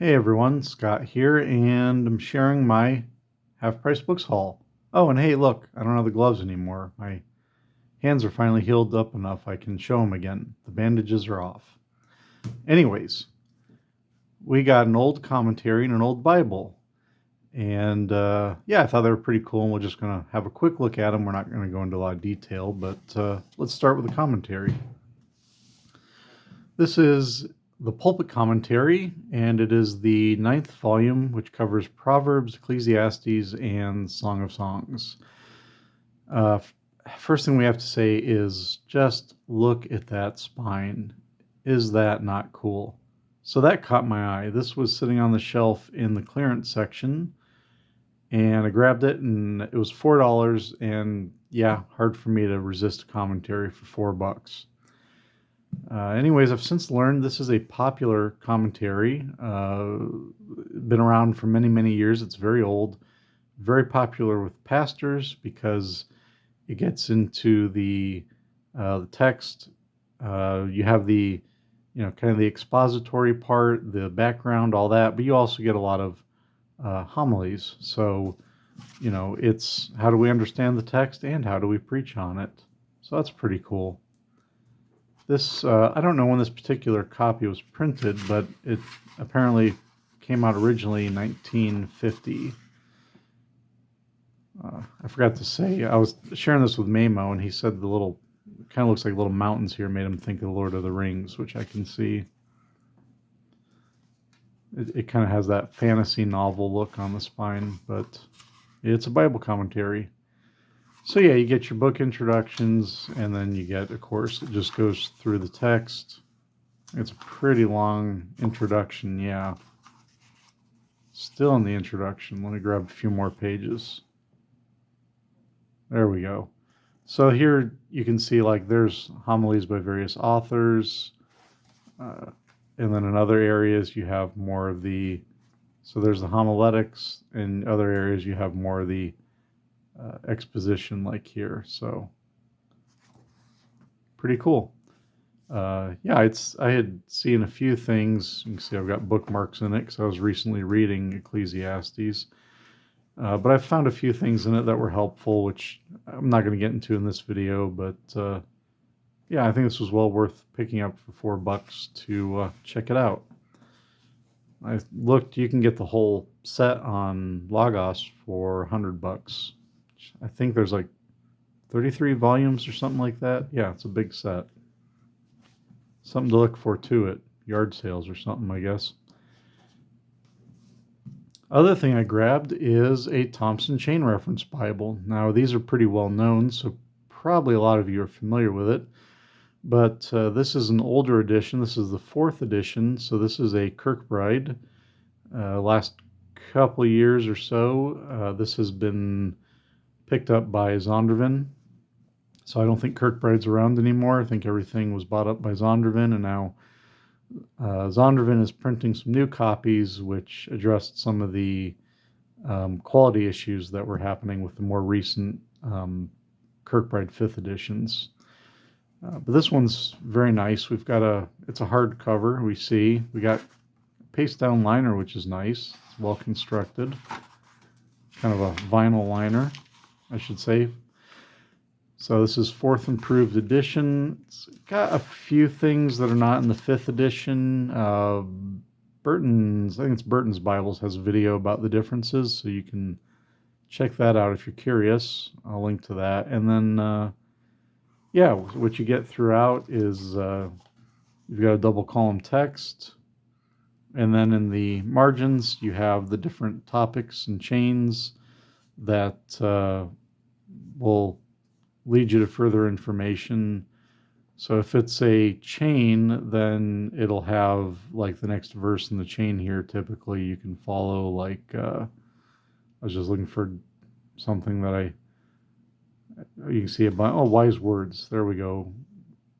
Hey everyone, Scott here, and I'm sharing my Half Price Books haul. Oh, and hey, look, I don't have the gloves anymore. My hands are finally healed up enough I can show them again. The bandages are off. Anyways, we got an old commentary and an old Bible. And I thought they were pretty cool, and we're just going to have a quick look at them. We're not going to go into a lot of detail, but let's start with the commentary. This is the Pulpit Commentary, and it is the 9th volume, which covers Proverbs, Ecclesiastes, and Song of Songs. First thing we have to say is just look at that spine. Is that not cool? So that caught my eye. This was sitting on the shelf in the clearance section, and I grabbed it, and it was $4, and yeah, hard for me to resist a commentary for $4. Anyways, I've since learned this is a popular commentary. Been around for many, many years. It's very old, very popular with pastors because it gets into the text. You have the, kind of the expository part, the background, all that, but you also get a lot of homilies. So, it's how do we understand the text and how do we preach on it? So that's pretty cool. This, I don't know when this particular copy was printed, but it apparently came out originally in 1950. I forgot to say, I was sharing this with Mamo, and he said the little, kind of looks like little mountains here made him think of the Lord of the Rings, which I can see. It kind of has that fantasy novel look on the spine, but it's a Bible commentary. So yeah, you get your book introductions, and then you get, of course, it just goes through the text. It's a pretty long introduction, yeah. Still in the introduction. Let me grab a few more pages. There we go. So here you can see, like, there's homilies by various authors. And then in other areas you have more of the, so there's the homiletics. In other areas you have more of the exposition, like here. So pretty cool. I had seen a few things. You can see I've got bookmarks in it because I was recently reading Ecclesiastes. But I found a few things in it that were helpful, which I'm not going to get into in this video. But I think this was well worth picking up for $4 to check it out. I looked, you can get the whole set on Logos for $100. I think there's like 33 volumes or something like that. Yeah, it's a big set. Something to look for to it. Yard sales or something, I guess. Other thing I grabbed is a Thompson Chain Reference Bible. Now, these are pretty well known, so probably a lot of you are familiar with it. But this is an older edition. This is the 4th edition, so this is a Kirkbride. Last couple years or so, this has been picked up by Zondervan. So I don't think Kirkbride's around anymore. I think everything was bought up by Zondervan, and now Zondervan is printing some new copies which addressed some of the quality issues that were happening with the more recent Kirkbride 5th editions. But this one's very nice. We've got it's a hardcover. We got paste down liner, which is nice. It's well constructed. Kind of a vinyl liner, I should say. So this is 4th improved edition. It's got a few things that are not in the 5th edition. I think it's Burton's Bibles has a video about the differences, so you can check that out if you're curious. I'll link to that. And then, what you get throughout is you've got a double column text. And then in the margins, you have the different topics and chains that will lead you to further information. So if it's a chain, then it'll have like the next verse in the chain here. Typically you can follow, like I was just looking for something that you can see wise words. There we go.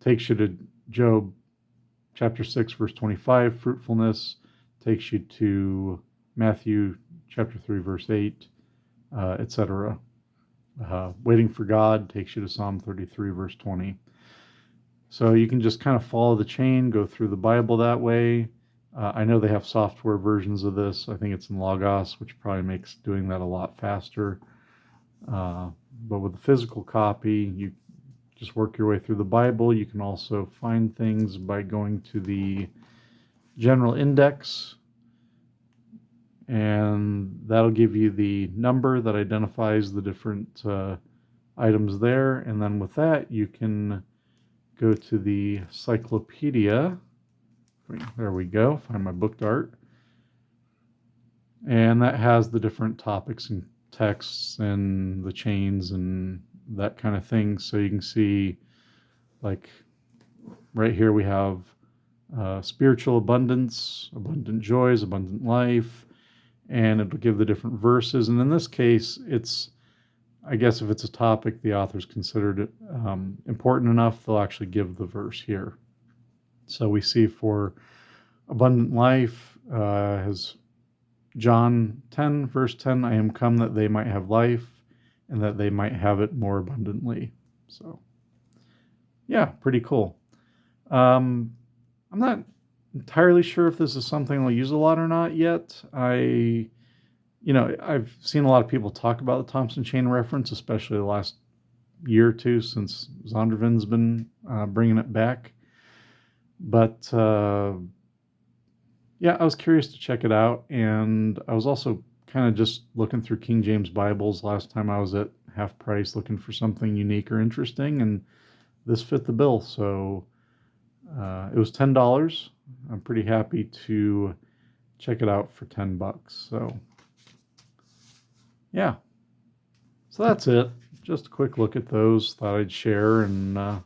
Takes you to Job chapter 6 verse 25, fruitfulness. Takes you to Matthew chapter 3 verse 8, etc. Waiting for God takes you to Psalm 33 verse 20. So you can just kind of follow the chain, go through the Bible that way. I know they have software versions of this. I think it's in Logos, which probably makes doing that a lot faster. But with the physical copy, you just work your way through the Bible. You can also find things by going to the general index, and that'll give you the number that identifies the different items there. And then with that, you can go to the encyclopedia. There we go. Find my book dart. And that has the different topics and texts and the chains and that kind of thing. So you can see, like, right here we have spiritual abundance, abundant joys, abundant life, and it'll give the different verses. And in this case, it's, I guess if it's a topic the author's considered it important enough, they'll actually give the verse here. So we see for abundant life, has John 10, verse 10, I am come that they might have life and that they might have it more abundantly. So, yeah, pretty cool. I'm not entirely sure if this is something I'll use a lot or not yet. I've seen a lot of people talk about the Thompson Chain Reference, especially the last year or two since Zondervan's been bringing it back. But yeah, I was curious to check it out, and I was also kind of just looking through King James Bibles last time I was at half price looking for something unique or interesting, and this fit the bill. So it was $10. I'm pretty happy to check it out for $10. So yeah, so that's it. Just a quick look at those. Thought I'd share and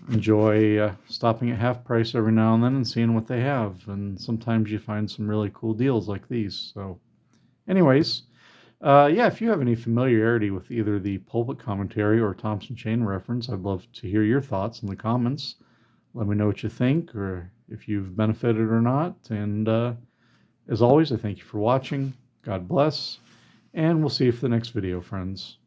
enjoy stopping at half price every now and then and seeing what they have. And sometimes you find some really cool deals like these. So anyways, yeah, if you have any familiarity with either the Pulpit Commentary or Thompson Chain Reference, I'd love to hear your thoughts in the comments. Let me know what you think, or if you've benefited or not. And as always, I thank you for watching. God bless. And we'll see you for the next video, friends.